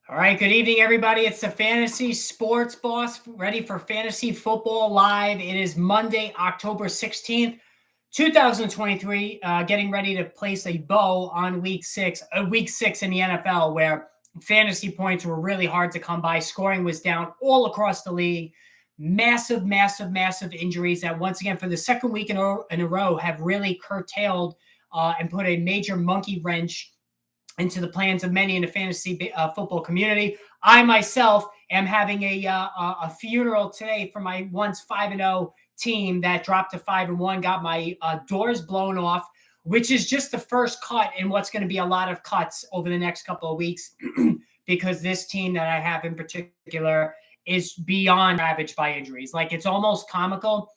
All right, good evening, everybody. It's the Fantasy Sports Boss, ready for Fantasy Football Live. It is Monday, October 16th, 2023, getting ready to place a bow on week six in the NFL, where fantasy points were really hard to come by. Scoring was down all across the league. Massive, massive, massive injuries that, once again, for the second week in a row, have really curtailed and put a major monkey wrench into the plans of many in the fantasy football community. I myself am having a funeral today for my once 5-0 team that dropped to 5-1, got my doors blown off, which is just the first cut in what's going to be a lot of cuts over the next couple of weeks because this team that I have in particular is beyond ravaged by injuries. Like, it's almost comical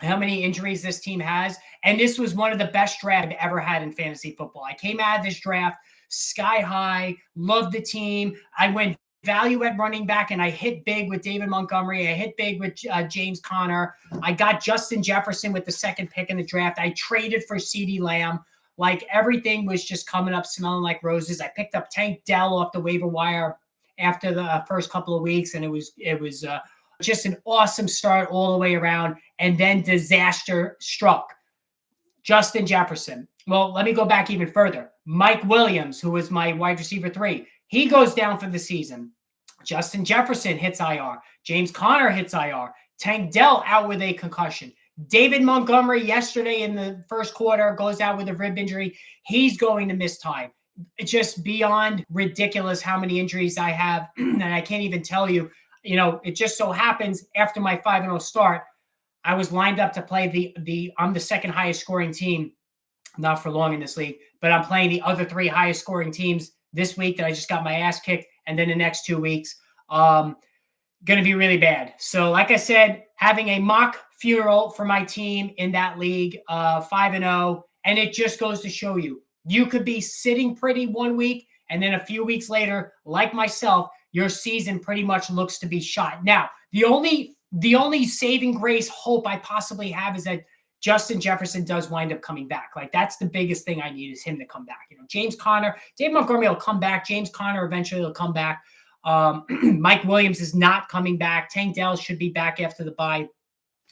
how many injuries this team has. And this was one of the best drafts I've ever had in fantasy football. I came out of this draft sky high, loved the team. I went value at running back, and I hit big with David Montgomery. I hit big with James Conner. I got Justin Jefferson with the second pick in the draft. I traded for CeeDee Lamb. Like, everything was just coming up smelling like roses. I picked up Tank Dell off the waiver wire after the first couple of weeks, and it was just an awesome start all the way around. And then disaster struck. Justin Jefferson. Well, let me go back even further. Mike Williams, who was my wide receiver 3, he goes down for the season. Justin Jefferson hits IR. James Conner hits IR. Tank Dell out with a concussion. David Montgomery yesterday in the first quarter goes out with a rib injury. He's going to miss time. It's just beyond ridiculous how many injuries I have, and I can't even tell you. It just so happens after my 5-0 start, I was lined up to play I'm the second highest scoring team, not for long in this league, but I'm playing the other 3 highest scoring teams this week that I just got my ass kicked. And then the next 2 weeks, going to be really bad. So like I said, having a mock funeral for my team in that league, 5-0. And it just goes to show you could be sitting pretty 1 week, and then a few weeks later, like myself, your season pretty much looks to be shot. Now, the only saving grace hope I possibly have is that Justin Jefferson does wind up coming back. Like, that's the biggest thing I need, is him to come back. James Conner, Dave Montgomery will come back. James Conner eventually will come back. Mike Williams is not coming back. Tank Dell should be back after the bye.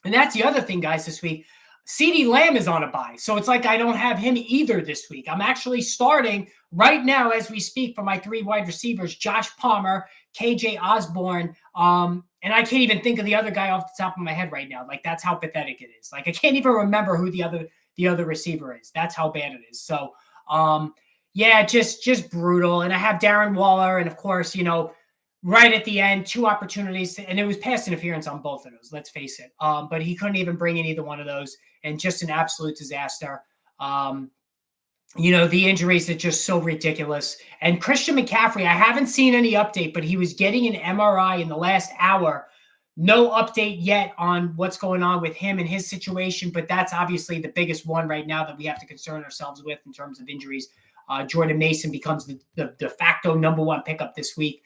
And that's the other thing, guys, this week. CeeDee Lamb is on a bye. So it's like I don't have him either this week. I'm actually starting right now as we speak for my 3 wide receivers, Josh Palmer, KJ Osborne, and I can't even think of the other guy off the top of my head right now. Like, that's how pathetic it is. Like, I can't even remember who the other receiver is. That's how bad it is. So, yeah, just brutal. And I have Darren Waller, and of course, right at the end, 2 opportunities, and it was pass interference on both of those, let's face it. But he couldn't even bring in either one of those, and just an absolute disaster. The injuries are just so ridiculous. And Christian McCaffrey, I haven't seen any update, but he was getting an MRI in the last hour. No update yet on what's going on with him and his situation, but that's obviously the biggest one right now that we have to concern ourselves with in terms of injuries. Jordan Mason becomes the de facto number 1 pickup this week.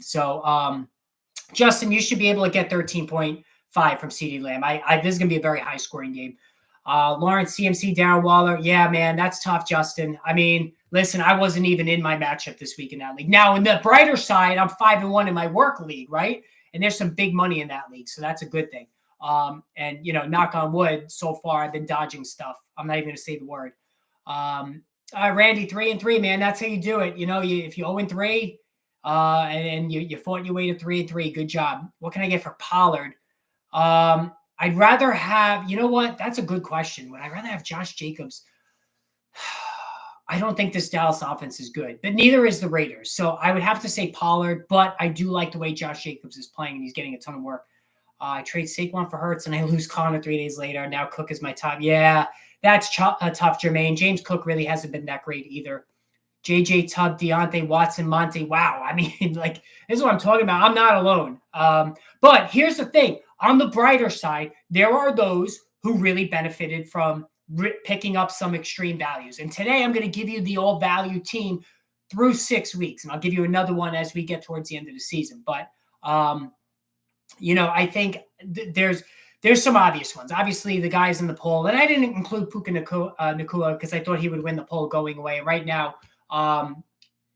So, Justin, you should be able to get 13.5 from CeeDee Lamb. This is going to be a very high-scoring game. Lawrence, CMC, Darren Waller. Yeah, man, that's tough, Justin. I mean, listen, I wasn't even in my matchup this week in that league. Now, in the brighter side, I'm 5-1 in my work league, right? And there's some big money in that league, so that's a good thing. And, knock on wood, so far I've been dodging stuff. I'm not even going to say the word. Randy, 3-3, man, that's how you do it. If you 0-3, and you fought your way to 3-3, good job. What can I get for Pollard? I'd rather have, that's a good question. Would I rather have Josh Jacobs? I don't think this Dallas offense is good, but neither is the Raiders. So I would have to say Pollard, but I do like the way Josh Jacobs is playing, and he's getting a ton of work. I trade Saquon for Hurts, and I lose Connor 3 days later. Now Cook is my top. Yeah, that's tough, Jermaine. James Cook really hasn't been that great either. JJ Tubb, Deontay Watson, Monty. Wow. I mean, this is what I'm talking about. I'm not alone. But here's the thing. On the brighter side, there are those who really benefited from picking up some extreme values. And today I'm going to give you the all-value team through 6 weeks. And I'll give you another one as we get towards the end of the season. But, I think there's some obvious ones. Obviously, the guys in the poll. And I didn't include Puka Nacua because I thought he would win the poll going away. Right now,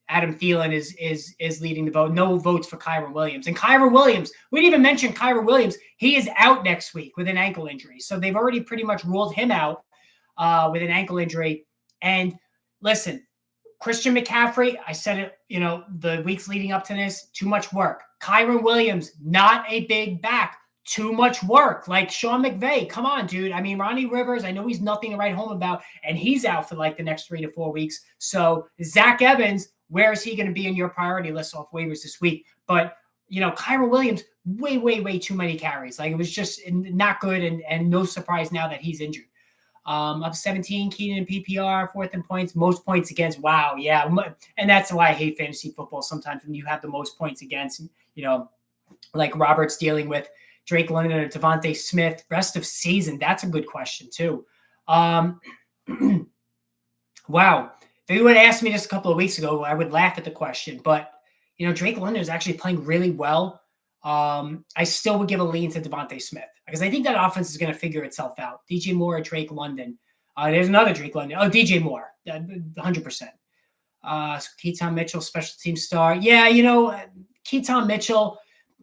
Adam Thielen is leading the vote. No votes for Kyren Williams. And Kyren Williams, we didn't even mention Kyren Williams. He is out next week with an ankle injury. So they've already pretty much ruled him out with an ankle injury. And listen, Christian McCaffrey, I said it, the weeks leading up to this, too much work. Kyren Williams, not a big back, too much work. Like Sean McVay, come on, dude. I mean, Ronnie Rivers, I know he's nothing to write home about, and he's out for like the next 3 to 4 weeks. So Zach Evans, where is he going to be in your priority list off waivers this week? But, Kyren Williams, way, way, way too many carries. Like, it was just not good, and no surprise now that he's injured. Up 17, Keenan in PPR, 4th in points, most points against. Wow, yeah. And that's why I hate fantasy football sometimes, when you have the most points against, like Robert's dealing with Drake London or Devontae Smith. Rest of season, that's a good question too. Wow. If anyone had asked me this a couple of weeks ago, I would laugh at the question. But, Drake London is actually playing really well. I still would give a lean to Devontae Smith, because I think that offense is going to figure itself out. DJ Moore or Drake London. There's another Drake London. Oh, DJ Moore, 100%. Keaton Mitchell, special team star. Yeah, Keaton Mitchell,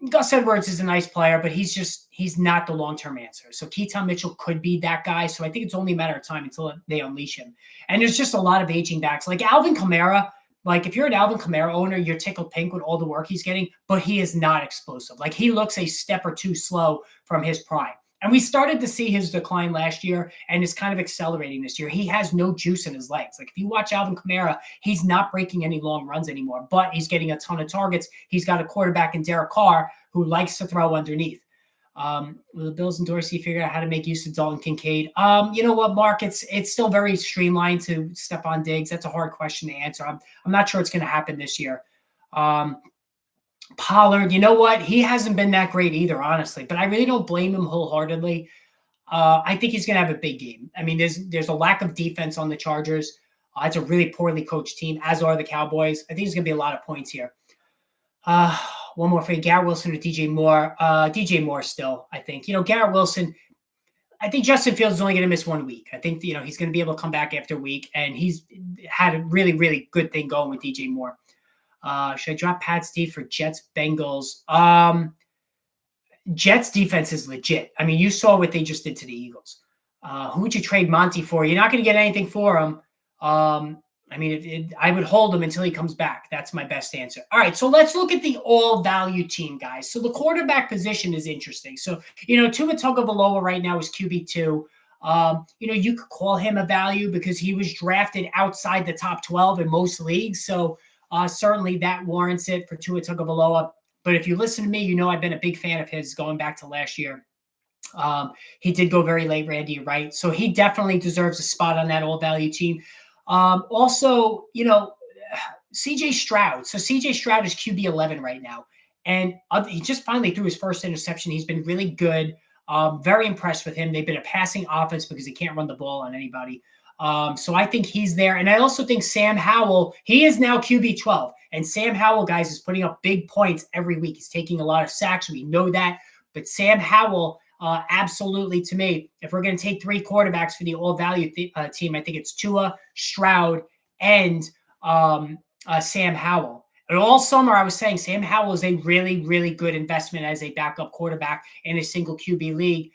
Gus Edwards is a nice player, but he's not the long-term answer. So Keaton Mitchell could be that guy. So I think it's only a matter of time until they unleash him. And there's just a lot of aging backs. Like Alvin Kamara, like if you're an Alvin Kamara owner, you're tickled pink with all the work he's getting, but he is not explosive. Like he looks a step or two slow from his prime. And we started to see his decline last year, and it's kind of accelerating this year. He has no juice in his legs. Like if you watch Alvin Kamara, he's not breaking any long runs anymore, but he's getting a ton of targets. He's got a quarterback in Derek Carr who likes to throw underneath. Will the Bills and Dorsey figure out how to make use of Dalton Kincaid? You know what, Mark? It's still very streamlined to Stephon Diggs. That's a hard question to answer. I'm not sure it's going to happen this year. Pollard, you know what? He hasn't been that great either, honestly, but I really don't blame him wholeheartedly. I think he's going to have a big game. I mean, there's a lack of defense on the Chargers. It's a really poorly coached team, as are the Cowboys. I think there's going to be a lot of points here. One more for you, Garrett Wilson or DJ Moore. DJ Moore still, I think. Garrett Wilson, I think Justin Fields is only going to miss 1 week. I think, he's going to be able to come back after a week, and he's had a really, really good thing going with DJ Moore. Should I drop Pat Steve for Jets Bengals? Jets defense is legit. I mean, you saw what they just did to the Eagles. Who would you trade Monty for? You're not going to get anything for him. I mean, I would hold him until he comes back. That's my best answer. All right, so let's look at the all-value team, guys. So the quarterback position is interesting. So, Tua Tagovailoa right now is QB2. You could call him a value because he was drafted outside the top 12 in most leagues. So certainly that warrants it for Tua Tagovailoa. But if you listen to me, I've been a big fan of his going back to last year. He did go very late, Randy, right? So he definitely deserves a spot on that all-value team. Also, CJ Stroud. So CJ Stroud is QB 11 right now. And he just finally threw his first interception. He's been really good. Very impressed with him. They've been a passing offense because he can't run the ball on anybody. So I think he's there. And I also think Sam Howell, he is now QB 12. And Sam Howell, guys, is putting up big points every week. He's taking a lot of sacks. We know that. But Sam Howell, absolutely, to me, if we're going to take 3 quarterbacks for the all-value team, I think it's Tua, Stroud, and Sam Howell. And all summer, I was saying Sam Howell is a really, really good investment as a backup quarterback in a single QB league.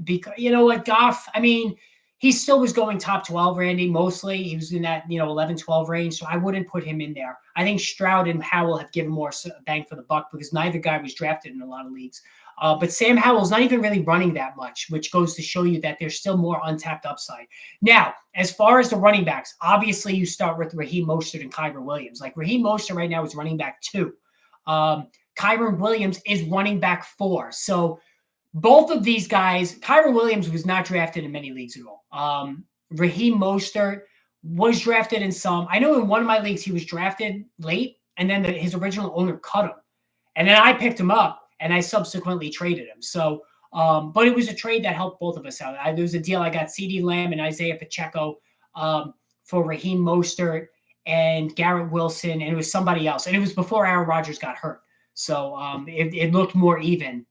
Because you know what, Goff, I mean, he still was going top 12, Randy, mostly. He was in that 11, 12 range, so I wouldn't put him in there. I think Stroud and Howell have given more bang for the buck because neither guy was drafted in a lot of leagues. But Sam Howell's not even really running that much, which goes to show you that there's still more untapped upside. Now, as far as the running backs, obviously you start with Raheem Mostert and Kyren Williams. Like Raheem Mostert right now is running back 2. Kyren Williams is running back 4. So both of these guys, Kyren Williams was not drafted in many leagues at all. Raheem Mostert was drafted in some. I know in one of my leagues he was drafted late, and then his original owner cut him. And then I picked him up, and I subsequently traded him. So, but it was a trade that helped both of us out. There was a deal. I got CeeDee Lamb and Isaiah Pacheco for Raheem Mostert and Garrett Wilson, and it was somebody else. And it was before Aaron Rodgers got hurt. So it looked more even.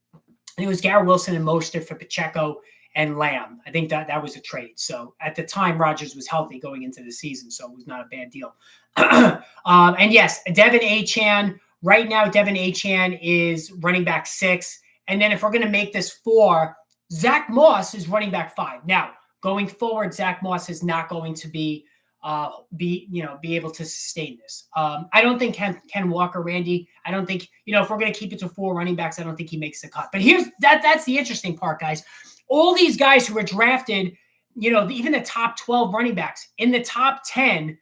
It was Garrett Wilson and Mostert for Pacheco and Lamb. I think that was a trade. So at the time, Rodgers was healthy going into the season, so it was not a bad deal. And yes, Devin Achane. Right now, Devin Achane is running back 6. And then if we're going to make this 4, Zach Moss is running back 5. Now, going forward, Zach Moss is not going to be able to sustain this. I don't think Ken Walker, Randy. I don't think, if we're going to keep it to 4 running backs, I don't think he makes the cut. But that's the interesting part, guys. All these guys who were drafted, even the top 12 running backs in the top 10,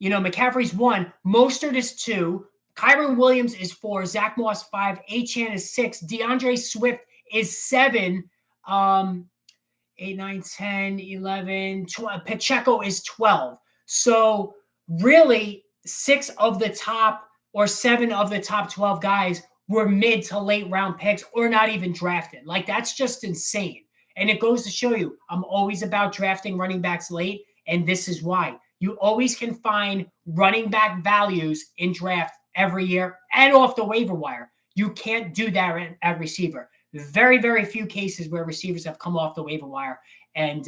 McCaffrey's 1, Mostert is 2, Kyren Williams is 4, Zach Moss 5, Achane is 6, DeAndre Swift is 7, 8, 9, 10, 11, 12. Pacheco is 12. So really 6 of the top or 7 of the top 12 guys were mid to late round picks or not even drafted. Like, that's just insane. And it goes to show you, I'm always about drafting running backs late. And this is why. You always can find running back values in draft every year and off the waiver wire. You can't do that at receiver. Very, very few cases where receivers have come off the waiver wire and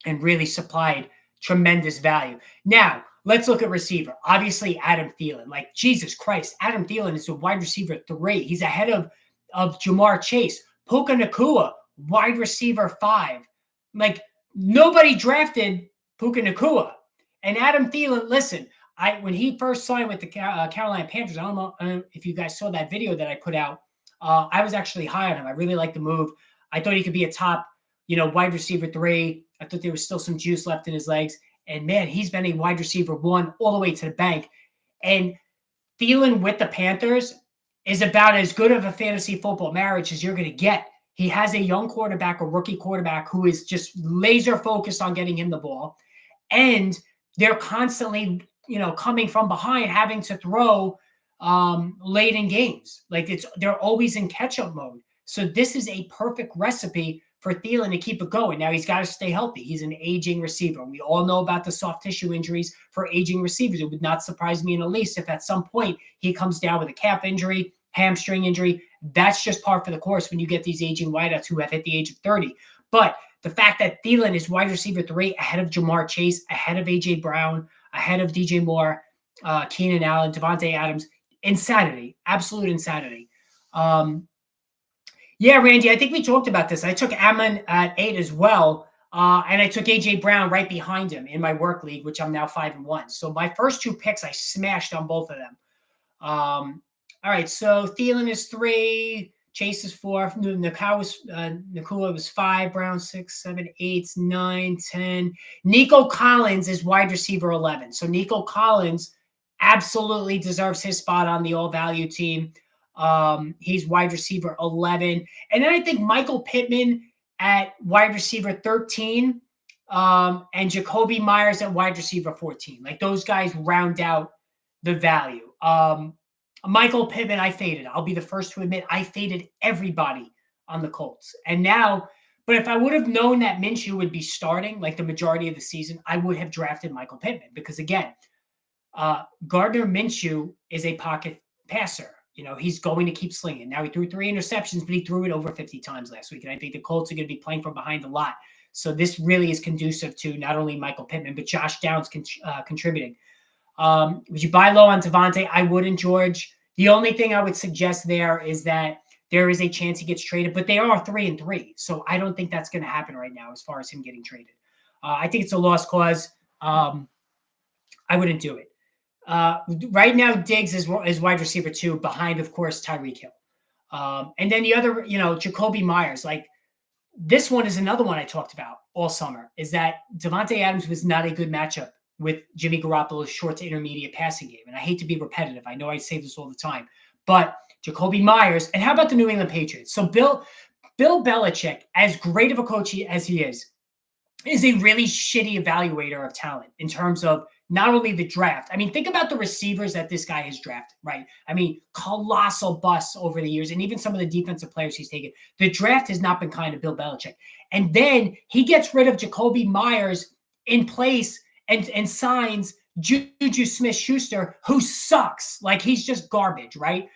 really supplied tremendous value. Now, let's look at receiver. Obviously, Adam Thielen. Like, Jesus Christ, Adam Thielen is a wide receiver 3. He's ahead of Jamar Chase. Puka Nacua, wide receiver 5. Like, nobody drafted Puka Nacua. And Adam Thielen, listen, when he first signed with the Carolina Panthers, I don't know if you guys saw that video that I put out. I was actually high on him. I really liked the move. I thought he could be a top, wide receiver 3. I thought there was still some juice left in his legs. And, man, he's been a wide receiver 1 all the way to the bank. And Thielen with the Panthers is about as good of a fantasy football marriage as you're going to get. He has a young quarterback, a rookie quarterback, who is just laser focused on getting him the ball. And they're constantly, coming from behind, having to throw late in games. Like, they're always in catch-up mode. So this is a perfect recipe for Thielen to keep it going. Now, he's got to stay healthy. He's an aging receiver. We all know about the soft tissue injuries for aging receivers. It would not surprise me in the least if at some point he comes down with a calf injury, hamstring injury. That's just par for the course when you get these aging wideouts who have hit the age of 30. But the fact that Thielen is wide receiver 3 ahead of Jamar Chase, ahead of A.J. Brown, ahead of DJ Moore, Keenan Allen, Devontae Adams, insanity, absolute insanity. Yeah, Randy, I think we talked about this. I took Amon at 8 as well, and I took A.J. Brown right behind him in my work league, which I'm now 5-1. So my first 2 picks, I smashed on both of them. All right, so Thielen is 3, Chase is 4, Nacua was 5, Brown 6, 7, 8, 9, 10. Nico Collins is wide receiver 11. So Nico Collins absolutely deserves his spot on the all-value team. He's wide receiver 11. And then I think Michael Pittman at wide receiver 13 and Jacoby Myers at wide receiver 14. Like, those guys round out the value. Michael Pittman, I faded. I'll be the first to admit I faded everybody on the Colts. And now, but if I would have known that Minshew would be starting like the majority of the season, I would have drafted Michael Pittman because, again, Gardner Minshew is a pocket passer. He's going to keep slinging. Now, he threw 3 interceptions, but he threw it over 50 times last week. And I think the Colts are going to be playing from behind a lot. So this really is conducive to not only Michael Pittman, but Josh Downs contributing. Would you buy low on Devontae? I wouldn't, George. The only thing I would suggest there is that there is a chance he gets traded, but they are 3-3. So I don't think that's going to happen right now as far as him getting traded. I think it's a lost cause. I wouldn't do it. Right now, Diggs is wide receiver 2, behind, of course, Tyreek Hill. And then the other, Jacoby Myers. Like, this one is another one I talked about all summer, is that Devontae Adams was not a good matchup with Jimmy Garoppolo's short to intermediate passing game. And I hate to be repetitive. I know I say this all the time. But Jacoby Myers, and how about the New England Patriots? So Bill Belichick, as great of a coach as he is a really shitty evaluator of talent in terms of not only the draft. I mean, think about the receivers that this guy has drafted, right? I mean, colossal busts over the years, and even some of the defensive players he's taken. The draft has not been kind to Bill Belichick. And then he gets rid of Jacoby Myers in place and signs Juju Smith-Schuster, who sucks. Like, he's just garbage, right?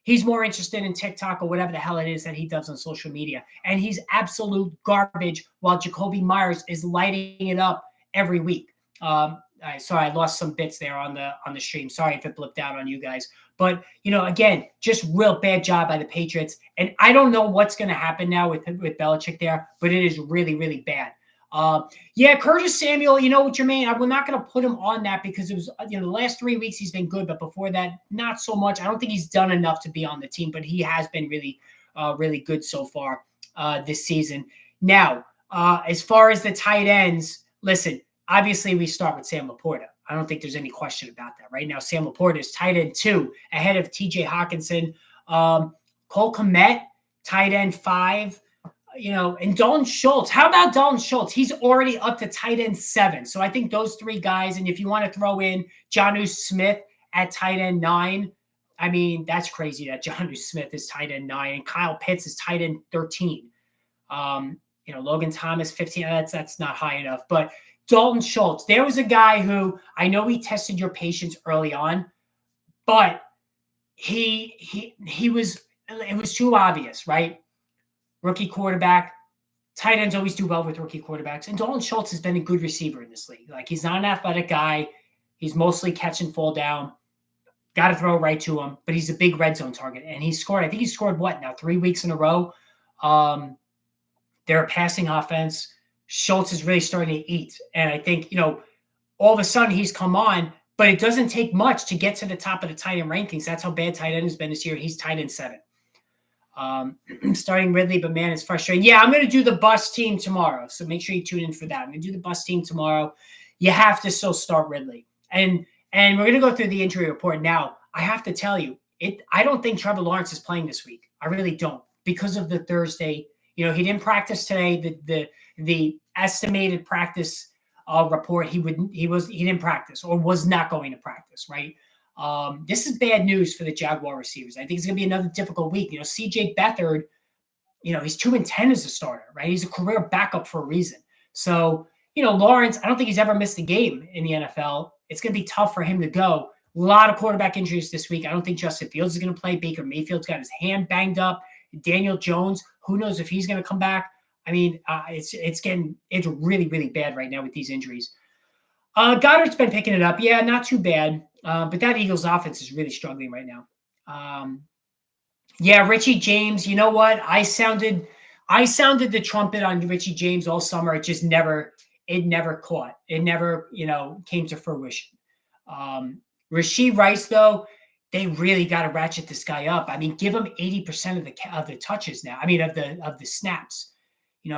He's more interested in TikTok or whatever the hell it is that he does on social media. And he's absolute garbage while Jakobi Meyers is lighting it up every week. Sorry, I lost some bits there on the stream. Sorry if it blipped out on you guys. But, again, just real bad job by the Patriots. And I don't know what's going to happen now with Belichick there, but it is really, really bad. Curtis Samuel, you know what, Jermaine, I'm not going to put him on that because it was, the last 3 weeks he's been good, but before that, not so much. I don't think he's done enough to be on the team, but he has been really, really good so far this season. Now, as far as the tight ends, listen, obviously we start with Sam Laporta. I don't think there's any question about that. Right now, Sam Laporta is tight end 2 ahead of TJ Hawkinson. Cole Kmet, tight end 5. And Dalton Schultz. How about Dalton Schultz? He's already up to tight end 7. So I think those 3 guys, and if you want to throw in Jonnu Smith at tight end 9, I mean, that's crazy that Jonnu Smith is tight end 9 and Kyle Pitts is tight end 13. Logan Thomas 15. That's not high enough. But Dalton Schultz, there was a guy who I know he tested your patience early on, but it was too obvious, right? Rookie quarterback. Tight ends always do well with rookie quarterbacks. And Dalton Schultz has been a good receiver in this league. Like, he's not an athletic guy. He's mostly catch and fall down. Got to throw right to him. But he's a big red zone target. And he scored, I think he scored 3 weeks in a row. They're a passing offense. Schultz is really starting to eat. And I think, all of a sudden he's come on, but it doesn't take much to get to the top of the tight end rankings. That's how bad tight end has been this year. He's tight end 7. Starting Ridley, but man, it's frustrating. Yeah, I'm going to do the bus team tomorrow. So make sure you tune in for that. I'm going to do the bus team tomorrow. You have to still start Ridley. And we're going to go through the injury report. Now, I have to tell you, I don't think Trevor Lawrence is playing this week. I really don't, because of the Thursday. He didn't practice today. The estimated practice report, he didn't practice or was not going to practice, right? This is bad news for the Jaguar receivers. I think it's going to be another difficult week. CJ Beathard, he's 2-10 as a starter, right? He's a career backup for a reason. So, Lawrence, I don't think he's ever missed a game in the NFL. It's going to be tough for him to go. A lot of quarterback injuries this week. I don't think Justin Fields is going to play. Baker Mayfield's got his hand banged up. Daniel Jones, who knows if he's going to come back. I mean, it's really, really bad right now with these injuries. Goddard's been picking it up. Yeah, not too bad. But that Eagles offense is really struggling right now. Richie James, you know what? I sounded the trumpet on Richie James all summer. It just never caught. It never, came to fruition. Rashee Rice, though, they really got to ratchet this guy up. I mean, give him 80% of the touches now. I mean, of the snaps.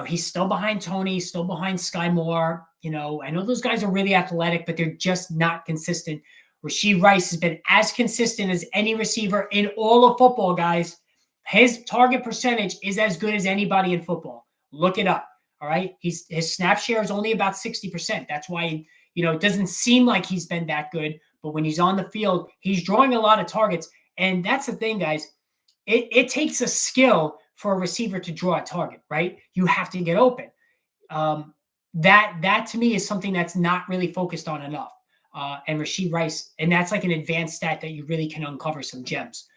He's still behind Tony, still behind Sky Moore. I know those guys are really athletic, but they're just not consistent. Rashee Rice has been as consistent as any receiver in all of football, guys. His target percentage is as good as anybody in football. Look it up, all right? His snap share is only about 60%. That's why, it doesn't seem like he's been that good. But when he's on the field, he's drawing a lot of targets. And that's the thing, guys. It takes a skill for a receiver to draw a target, right? You have to get open. That to me is something that's not really focused on enough. And Rashee Rice, and that's like an advanced stat that you really can uncover some gems.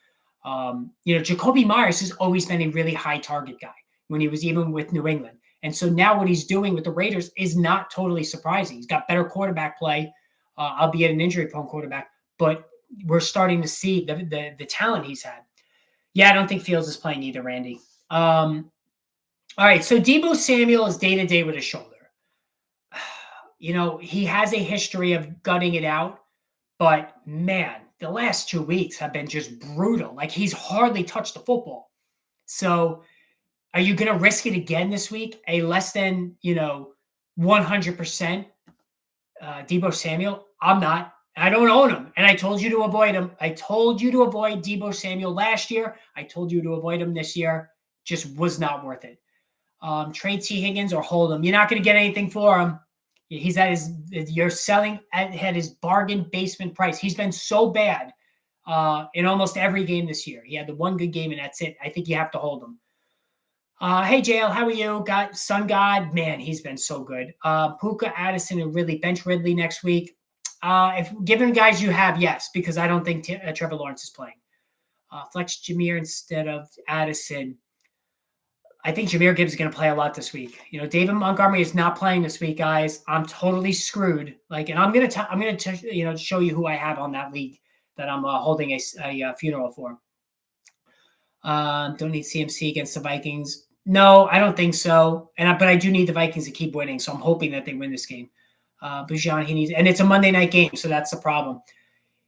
Jakobi Meyers has always been a really high target guy when he was even with New England. And so now what he's doing with the Raiders is not totally surprising. He's got better quarterback play, albeit an injury-prone quarterback, but we're starting to see the talent he's had. Yeah, I don't think Fields is playing either, Randy. All right, so Deebo Samuel is day-to-day with a shoulder. He has a history of gutting it out, but man, the last 2 weeks have been just brutal. Like, he's hardly touched the football. So are you going to risk it again this week? A less than, 100% Deebo Samuel? I'm not. I don't own him. And I told you to avoid him. I told you to avoid Deebo Samuel last year. I told you to avoid him this year. Just was not worth it. Trade T. Higgins or hold him. You're not going to get anything for him. He's you're selling at his bargain basement price. He's been so bad in almost every game this year. He had the one good game and that's it. I think you have to hold him. Hey, JL, how are you? Got Sun God. Man, he's been so good. Puka, Addison, and Ridley. Bench Ridley next week. If given guys you have, yes, because I don't think Trevor Lawrence is playing. Flex Jameer instead of Addison. I think Jahmyr Gibbs is going to play a lot this week. David Montgomery is not playing this week, guys. I'm totally screwed. And I'm going to show you who I have on that league that I'm holding a funeral for. Don't need CMC against the Vikings. No, I don't think so. But I do need the Vikings to keep winning, so I'm hoping that they win this game. Bijan, and it's a Monday night game, so that's the problem.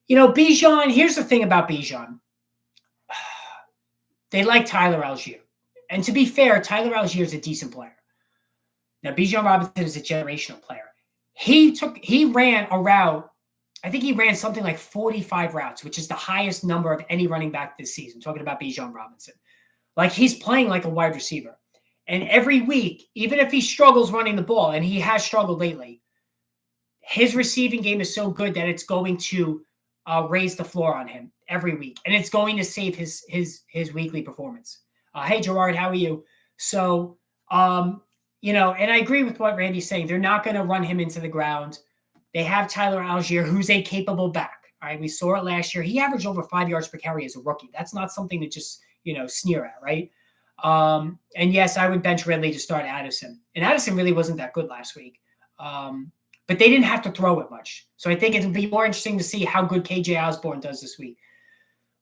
Bijan. Here's the thing about Bijan. They like Tyler Algier. And to be fair, Tyler Algier is a decent player. Now, Bijan Robinson is a generational player. He ran a route. I think he ran something like 45 routes, which is the highest number of any running back this season. Talking about Bijan Robinson. He's playing like a wide receiver. And every week, even if he struggles running the ball, and he has struggled lately, his receiving game is so good that it's going to raise the floor on him every week. And it's going to save his weekly performance. Hey, Gerard, how are you? So, and I agree with what Randy's saying. They're not going to run him into the ground. They have Tyler Algier, who's a capable back. All right, we saw it last year. He averaged over 5 yards per carry as a rookie. That's not something to just, sneer at, right? And yes, I would bench Ridley to start Addison. And Addison really wasn't that good last week. But they didn't have to throw it much. So I think it'll be more interesting to see how good KJ Osborne does this week.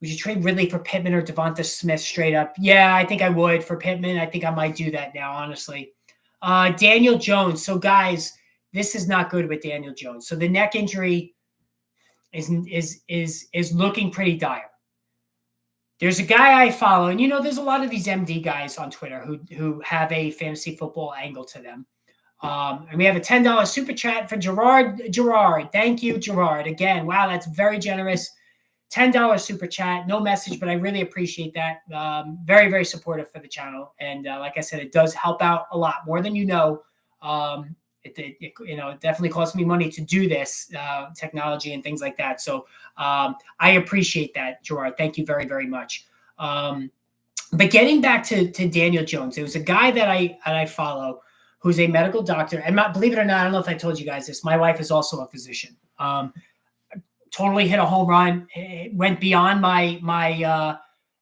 Would you trade Ridley for Pittman or Devonta Smith straight up? Yeah, I think I would for Pittman. I think I might do that now, honestly. Daniel Jones. So, guys, this is not good with Daniel Jones. So the neck injury is looking pretty dire. There's a guy I follow, and there's a lot of these MD guys on Twitter who have a fantasy football angle to them. And we have a $10 super chat for Gerard. Gerard, thank you, Gerard. Again, wow, that's very generous. $10 super chat, no message, but I really appreciate that. Very, very supportive for the channel. And like I said, it does help out a lot more than you know. It definitely costs me money to do this, technology and things like that. So I appreciate that, Gerard. Thank you very, very much. But getting back to Daniel Jones, there was a guy that I follow who's a medical doctor. And believe it or not, I don't know if I told you guys this. My wife is also a physician. Totally hit a home run. It went beyond my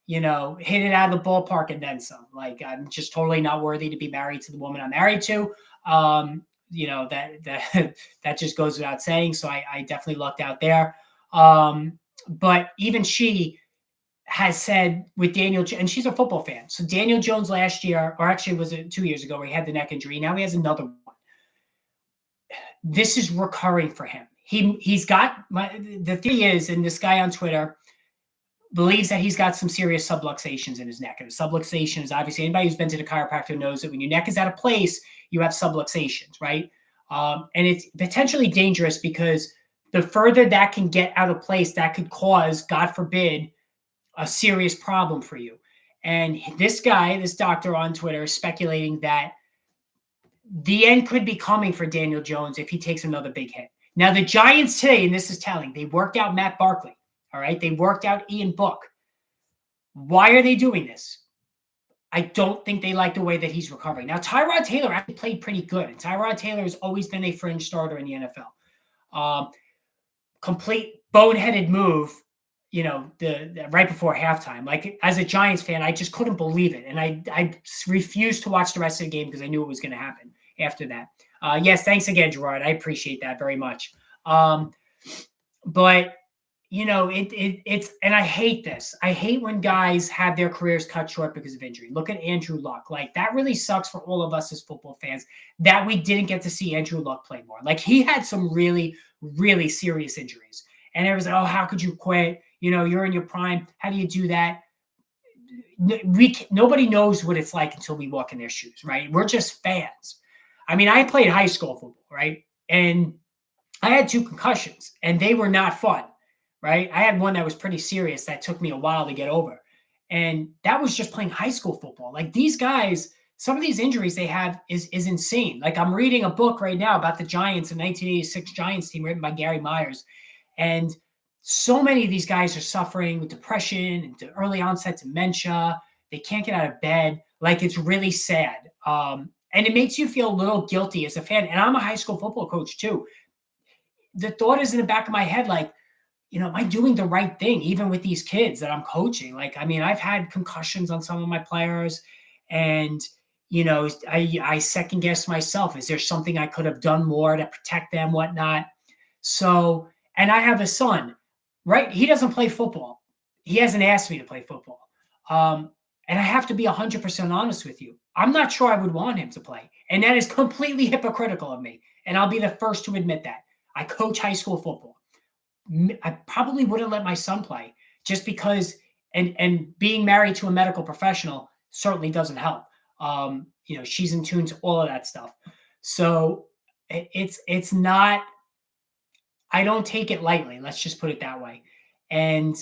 hit it out of the ballpark and then some. I'm just totally not worthy to be married to the woman I'm married to. That just goes without saying. So I definitely lucked out there. But even she has said with Daniel, and she's a football fan. So Daniel Jones last year, or actually was it 2 years ago, where he had the neck injury. Now he has another one. This is recurring for him. He's got the theory is, and this guy on Twitter believes that he's got some serious subluxations in his neck. And a subluxation is obviously anybody who's been to the chiropractor knows that when your neck is out of place, you have subluxations, right? And it's potentially dangerous because the further that can get out of place, that could cause, God forbid, a serious problem for you. And this doctor on Twitter is speculating that the end could be coming for Daniel Jones if he takes another big hit. Now, the Giants today, and this is telling, they worked out Matt Barkley. All right. They worked out Ian Book. Why are they doing this? I don't think they like the way that he's recovering. Now, Tyrod Taylor actually played pretty good. And Tyrod Taylor has always been a fringe starter in the NFL. Complete boneheaded move, the right before halftime. As a Giants fan, I just couldn't believe it. And I refused to watch the rest of the game because I knew it was going to happen after that. Yes, thanks again, Gerard. I appreciate that very much. But it's, and I hate this. I hate when guys have their careers cut short because of injury. Look at Andrew Luck. That really sucks for all of us as football fans that we didn't get to see Andrew Luck play more. He had some really, really serious injuries. And it was oh, how could you quit? You're in your prime. How do you do that? Nobody knows what it's like until we walk in their shoes, right? We're just fans. I mean, I played high school football, right? And I had 2 concussions, and they were not fun, right? I had one that was pretty serious that took me a while to get over. And that was just playing high school football. These guys, some of these injuries they have is insane. I'm reading a book right now about the Giants, a 1986 Giants team written by Gary Myers. And so many of these guys are suffering with depression and early onset dementia. They can't get out of bed. It's really sad. And it makes you feel a little guilty as a fan. And I'm a high school football coach too. The thought is in the back of my head, am I doing the right thing, even with these kids that I'm coaching? Like, I mean, I've had concussions on some of my players, and I second guess myself. Is there something I could have done more to protect them, whatnot? So, and I have a son, right? He doesn't play football. He hasn't asked me to play football. And I have to be 100% honest with you. I'm not sure I would want him to play. And that is completely hypocritical of me. And I'll be the first to admit that. I coach high school football. I probably wouldn't let my son play just because, and being married to a medical professional certainly doesn't help. She's in tune to all of that stuff. So it's not, I don't take it lightly. Let's just put it that way. And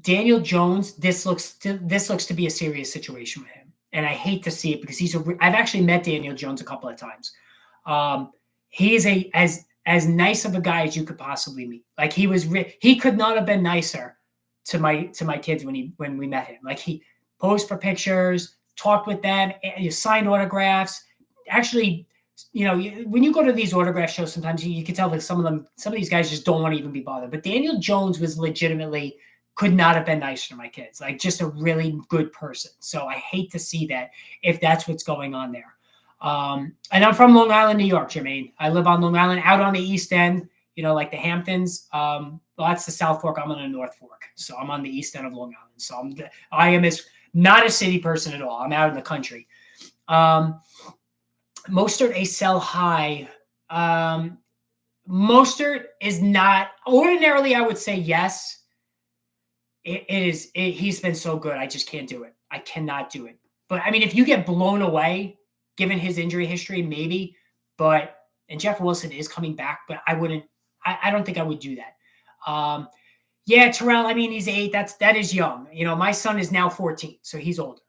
Daniel Jones, this looks to be a serious situation with him. And I hate to see it because I've actually met Daniel Jones a couple of times. He is as nice of a guy as you could possibly meet. Like he could not have been nicer to my kids when we met him. Like he posed for pictures, talked with them, signed autographs. Actually, when you go to these autograph shows, sometimes you can tell that some of these guys just don't want to even be bothered. But Daniel Jones was legitimately could not have been nicer to my kids. Like just a really good person. So I hate to see that if that's what's going on there. And I'm from Long Island, New York, Jermaine. I live on Long Island, out on the East End, like the Hamptons. Well, that's the South Fork. I'm on the North Fork. So I'm on the East End of Long Island. So I am not a city person at all. I'm out in the country. Mostert, a sell high. Mostert is not, ordinarily I would say yes. He's been so good. I just can't do it. I cannot do it. But I mean, if you get blown away, given his injury history, maybe, and Jeff Wilson is coming back, but I don't think I would do that. Yeah, Terrell, I mean, he's 8. That is young. My son is now 14, so he's older.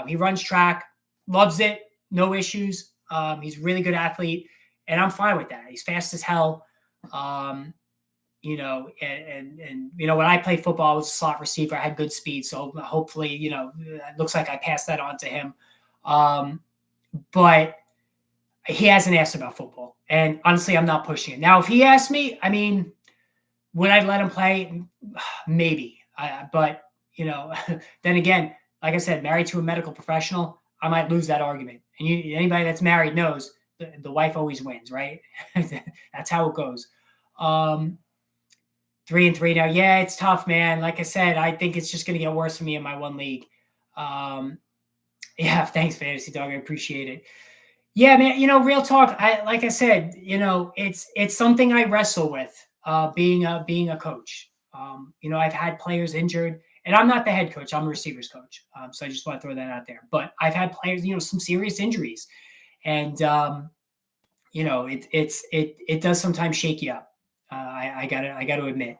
He runs track, loves it, no issues. He's a really good athlete, and I'm fine with that. He's fast as hell. And when I played football, I was a slot receiver. I had good speed. So hopefully, it looks like I passed that on to him. But he hasn't asked about football. And honestly, I'm not pushing it. Now, if he asked me, I mean, would I let him play? Maybe. But then again, like I said, married to a medical professional, I might lose that argument. And anybody that's married knows the wife always wins, right? That's how it goes. 3-3 now. Yeah, it's tough, man. Like I said, I think it's just going to get worse for me in my one league. Yeah, thanks, Fantasy Dog. I appreciate it. Yeah, man. Real talk. Like I said, it's something I wrestle with. Being a coach. I've had players injured, and I'm not the head coach. I'm a receivers coach. So I just want to throw that out there. But I've had players, some serious injuries, and it does sometimes shake you up. I got to admit.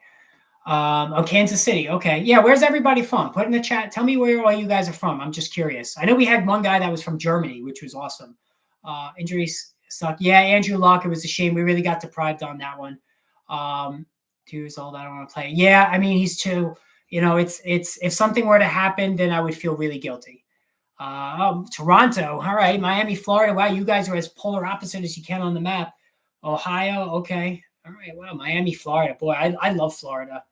Kansas City. Okay. Yeah. Where's everybody from? Put in the chat. Tell me where all you guys are from. I'm just curious. I know we had one guy that was from Germany, which was awesome. Injuries suck. Yeah. Andrew Luck. It was a shame. We really got deprived on that one. 2 years old. I don't want to play. Yeah. I mean, he's 2. It's if something were to happen, then I would feel really guilty. Toronto. All right. Miami, Florida. Wow. You guys are as polar opposite as you can on the map. Ohio. Okay. All right. Wow. Miami, Florida. Boy, I love Florida.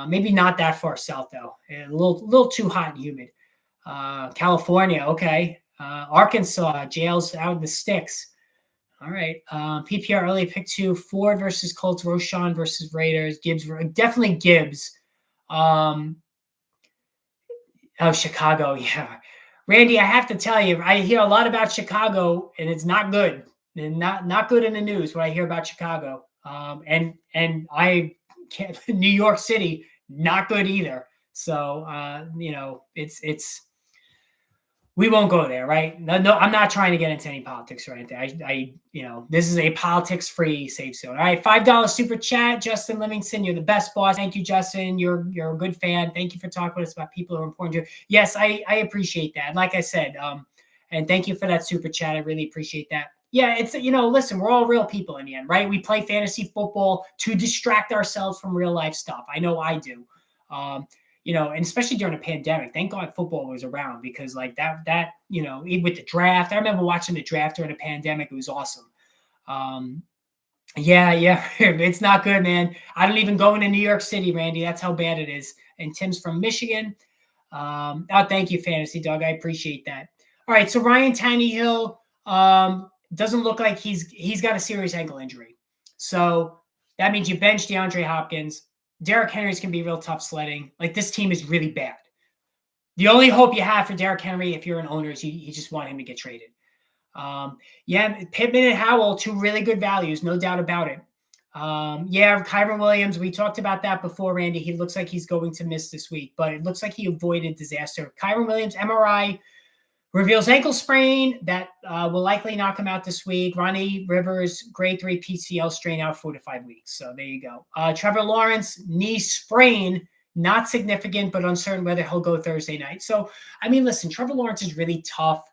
Maybe not that far south, though. A little too hot and humid. California. Okay. Arkansas. Jails out in the sticks. All right. PPR early pick 2. Ford versus Colts. Roschon versus Raiders. Gibbs. Definitely Gibbs. Chicago. Yeah. Randy, I have to tell you, I hear a lot about Chicago, and it's not good. And not good in the news what I hear about Chicago. And I can't, New York City, not good either. So, it's we won't go there, right? No, I'm not trying to get into any politics or anything. This is a politics-free safe zone. All right, $5 super chat, Justin Livingston. You're the best boss. Thank you, Justin. You're a good fan. Thank you for talking with us about people who are important to you. Yes, I appreciate that. Like I said, and thank you for that super chat. I really appreciate that. Yeah, it's, listen, we're all real people in the end, right? We play fantasy football to distract ourselves from real life stuff. I know I do. And especially during a pandemic, thank God football was around, because like that, even with the draft, I remember watching the draft during the pandemic. It was awesome. Yeah. It's not good, man. I don't even go into New York City, Randy. That's how bad it is. And Tim's from Michigan. Thank you, Fantasy Dog. I appreciate that. All right, so Ryan Tannehill doesn't look like he's got a serious ankle injury. So that means you bench DeAndre Hopkins. Derrick Henry's going to be real tough sledding. Like, this team is really bad. The only hope you have for Derrick Henry, if you're an owner, is you just want him to get traded. Pittman and Howell, two really good values, no doubt about it. Kyren Williams, we talked about that before, Randy. He looks like he's going to miss this week, but it looks like he avoided disaster. Kyren Williams, MRI, reveals ankle sprain that will likely knock him out this week. Ronnie Rivers, grade 3 PCL strain, out 4 to 5 weeks. So there you go. Trevor Lawrence, knee sprain, not significant, but uncertain whether he'll go Thursday night. So, I mean, listen, Trevor Lawrence is really tough.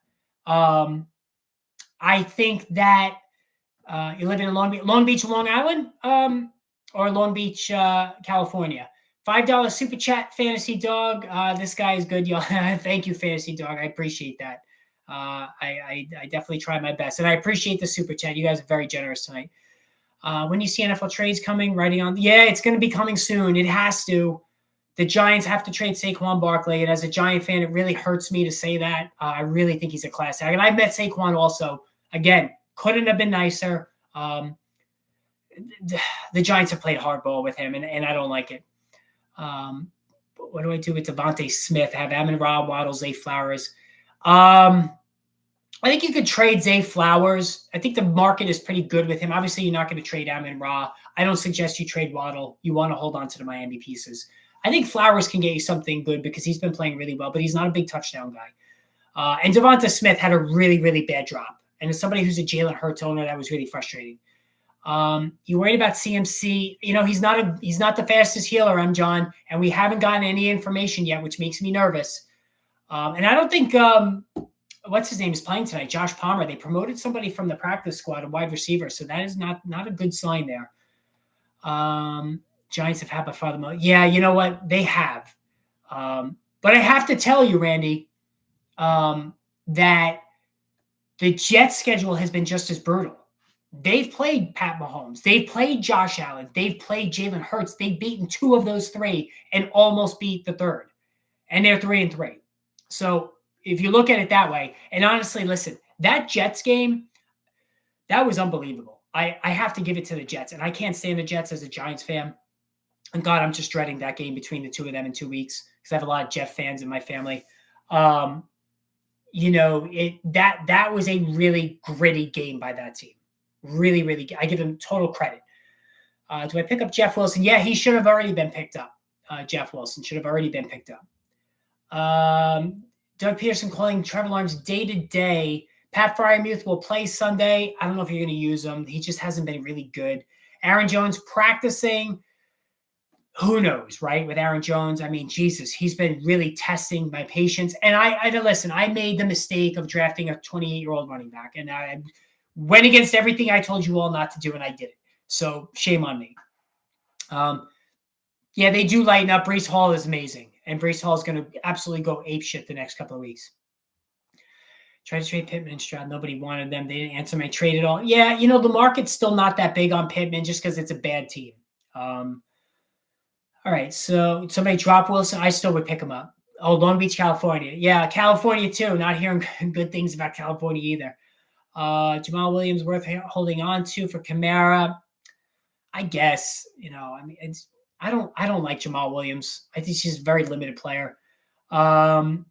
I think that you live in Long Beach, Long Island, or Long Beach, California. $5 super chat, Fantasy Dog. This guy is good, y'all. Thank you, Fantasy Dog. I appreciate that. I definitely try my best, and I appreciate the super chat. You guys are very generous tonight. When you see NFL trades coming, writing on, it's going to be coming soon. It has to. The Giants have to trade Saquon Barkley, and as a Giant fan, it really hurts me to say that. I really think he's a class act, and I've met Saquon also. Again, couldn't have been nicer. The Giants have played hardball with him, and I don't like it. What do I do with Devontae Smith? Have Amon-Ra, Waddle, Zay Flowers. I think you could trade Zay Flowers. I think the market is pretty good with him. Obviously, you're not going to trade Amon-Ra. I don't suggest you trade Waddle. You want to hold on to the Miami pieces. I think Flowers can get you something good because he's been playing really well, but he's not a big touchdown guy. And Devonta Smith had a really, really bad drop. And as somebody who's a Jalen Hurts owner, that was really frustrating. You worried about CMC? He's not the fastest healer, John, and we haven't gotten any information yet, which makes me nervous. And I don't think what's his name is playing tonight. Josh Palmer. They promoted somebody from the practice squad, a wide receiver, so that is not a good sign there. Giants have had by far the most. Yeah, you know what? They have. But I have to tell you, Randy, that the Jets' schedule has been just as brutal. They've played Pat Mahomes. They've played Josh Allen. They've played Jalen Hurts. They've beaten 2 of those 3 and almost beat the 3rd. And they're 3-3. So if you look at it that way, and honestly, listen, that Jets game, that was unbelievable. I have to give it to the Jets. And I can't stand the Jets as a Giants fan. And God, I'm just dreading that game between the 2 of them in 2 weeks because I have a lot of Jeff fans in my family. That was a really gritty game by that team. Really, really, I give him total credit. Do I pick up Jeff Wilson? Yeah, he should have already been picked up. Jeff Wilson should have already been picked up. Doug Peterson calling Trevor Lawrence day-to-day. Pat Freiermuth will play Sunday. I don't know if you're going to use him. He just hasn't been really good. Aaron Jones practicing. Who knows, right? With Aaron Jones, I mean, Jesus, he's been really testing my patience. And I made the mistake of drafting a 28-year-old running back, and I went against everything I told you all not to do, and I did it. So shame on me. They do lighten up. Breece Hall is amazing, and Breece Hall is going to absolutely go apeshit the next couple of weeks. Tried to trade Pittman and Stroud. Nobody wanted them. They didn't answer my trade at all. Yeah, the market's still not that big on Pittman just because it's a bad team. All right, so somebody drop Wilson. I still would pick him up. Oh, Long Beach, California. Yeah, California too. Not hearing good things about California either. Jamal Williams worth holding on to for Kamara. I guess, I don't like Jamal Williams. I think he's a very limited player. Kyren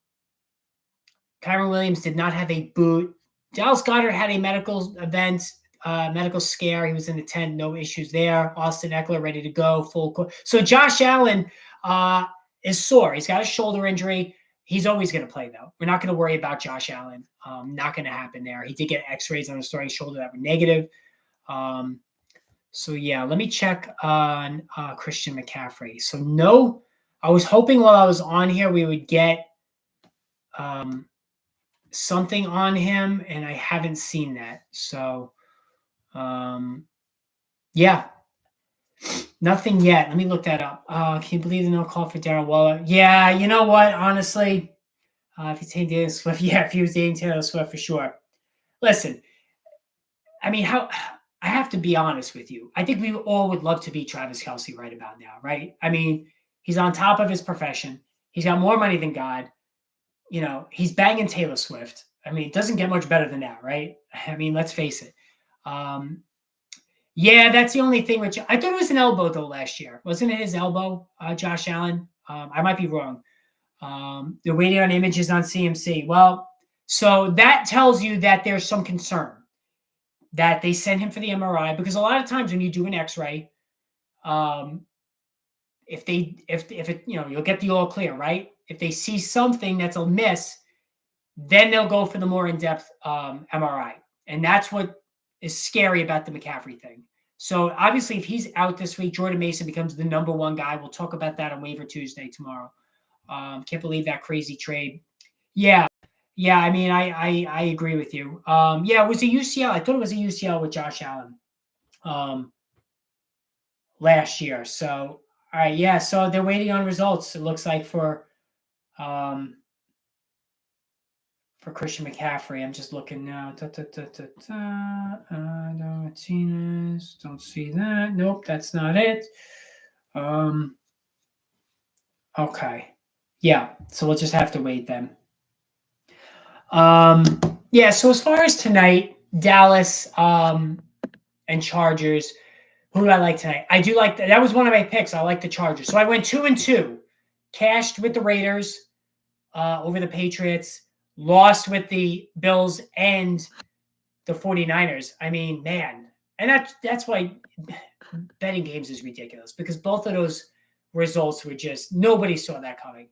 Williams did not have a boot. Dallas Goedert had a medical event. Medical scare. He was in the tent. No issues there. Austin Eckler ready to go. So Josh Allen is sore. He's got a shoulder injury. He's always going to play, though. We're not going to worry about Josh Allen. Not going to happen there. He did get x-rays on his throwing shoulder that were negative. Let me check on Christian McCaffrey. So no, I was hoping while I was on here we would get something on him, and I haven't seen that. So nothing yet. Let me look that up. Can you believe the no call for Darren Waller? Yeah, you know what? Honestly, if he's dating Taylor Swift, if he was dating Taylor Swift for sure. Listen, I mean, I have to be honest with you. I think we all would love to be Travis Kelce right about now, right? I mean, he's on top of his profession. He's got more money than God. He's banging Taylor Swift. I mean, it doesn't get much better than that, right? I mean, let's face it. Yeah, that's the only thing. Which I thought it was an elbow though last year. Wasn't it his elbow, Josh Allen? I might be wrong. They're waiting on images on CMC. Well, so that tells you that there's some concern that they send him for the MRI, because a lot of times when you do an X-ray, if it, you'll get the all clear, right? If they see something that's amiss, then they'll go for the more in-depth MRI. And that's what is scary about the McCaffrey thing. So obviously, if he's out this week, Jordan Mason becomes the number one guy. We'll talk about that on Waiver Tuesday tomorrow. Can't believe that crazy trade. Yeah. I mean, I agree with you. Yeah, it was a UCL. I thought it was a UCL with Josh Allen last year. So, all right, yeah. So they're waiting on results. It looks like for Christian McCaffrey. I'm just looking now. Martinez. Don't see that. Nope, that's not it. Okay. Yeah, so we'll just have to wait then. Yeah, so as far as tonight, Dallas and Chargers, who do I like tonight? I do like that was one of my picks. I like the Chargers. So I went 2-2, cashed with the Raiders over the Patriots, lost with the Bills and the 49ers. I mean, man. And that's why betting games is ridiculous, because both of those results were just, nobody saw that coming.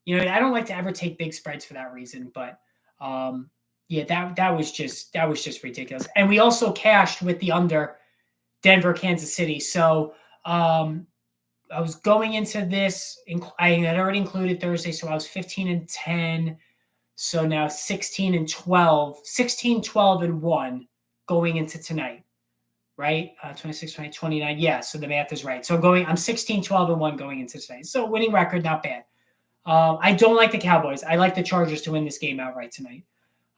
I don't like to ever take big spreads for that reason, but yeah, that was just ridiculous. And we also cashed with the under Denver, Kansas City. So I was going into this, I had already included Thursday, so I was 15-10. So now 16-12, 16-12-1 going into tonight, right? 26, 20, 29. Yeah, so the math is right. So I'm 16-12-1 going into tonight. So winning record, not bad. I don't like the Cowboys. I like the Chargers to win this game outright tonight.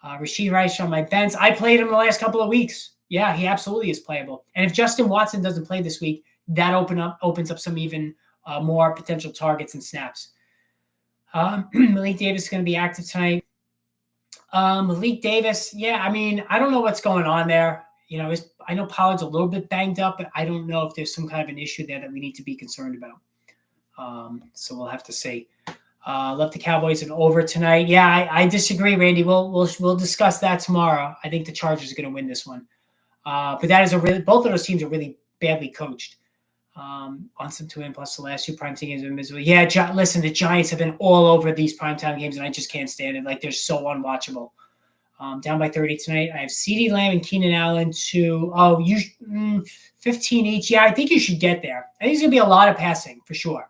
Rashee Rice on my bench. I played him the last couple of weeks. Yeah, he absolutely is playable. And if Justin Watson doesn't play this week, that opens up some even more potential targets and snaps. Malik Davis is going to be active tonight. Malik Davis, yeah, I mean, I don't know what's going on there. I know Pollard's a little bit banged up, but I don't know if there's some kind of an issue there that we need to be concerned about. So we'll have to see. Left the Cowboys and over tonight. Yeah, I disagree, Randy. We'll discuss that tomorrow. I think the Chargers are going to win this one. But that is both of those teams are really badly coached. On some to win plus the last two primetime games have been miserable. Yeah, listen, the Giants have been all over these primetime games, and I just can't stand it. Like, they're so unwatchable. Down by 30 tonight. I have CeeDee Lamb and Keenan Allen to 15 each. Yeah, I think you should get there. I think it's going to be a lot of passing for sure.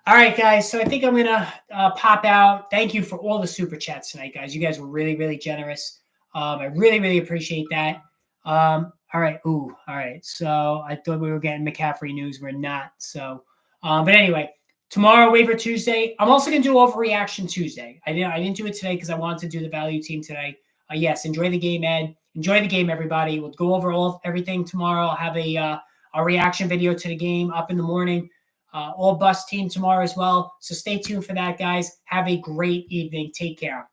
All right, guys. So I think I'm going to pop out. Thank you for all the super chats tonight, guys. You guys were really, really generous. I really, really appreciate that. All right. All right. So I thought we were getting McCaffrey news. We're not. So, but anyway, tomorrow, Waiver Tuesday. I'm also going to do Overreaction Tuesday. I didn't do it today because I wanted to do the value team today. Yes, enjoy the game, Ed. Enjoy the game, everybody. We'll go over everything tomorrow. I'll have a reaction video to the game up in the morning. All bus team tomorrow as well. So stay tuned for that, guys. Have a great evening. Take care.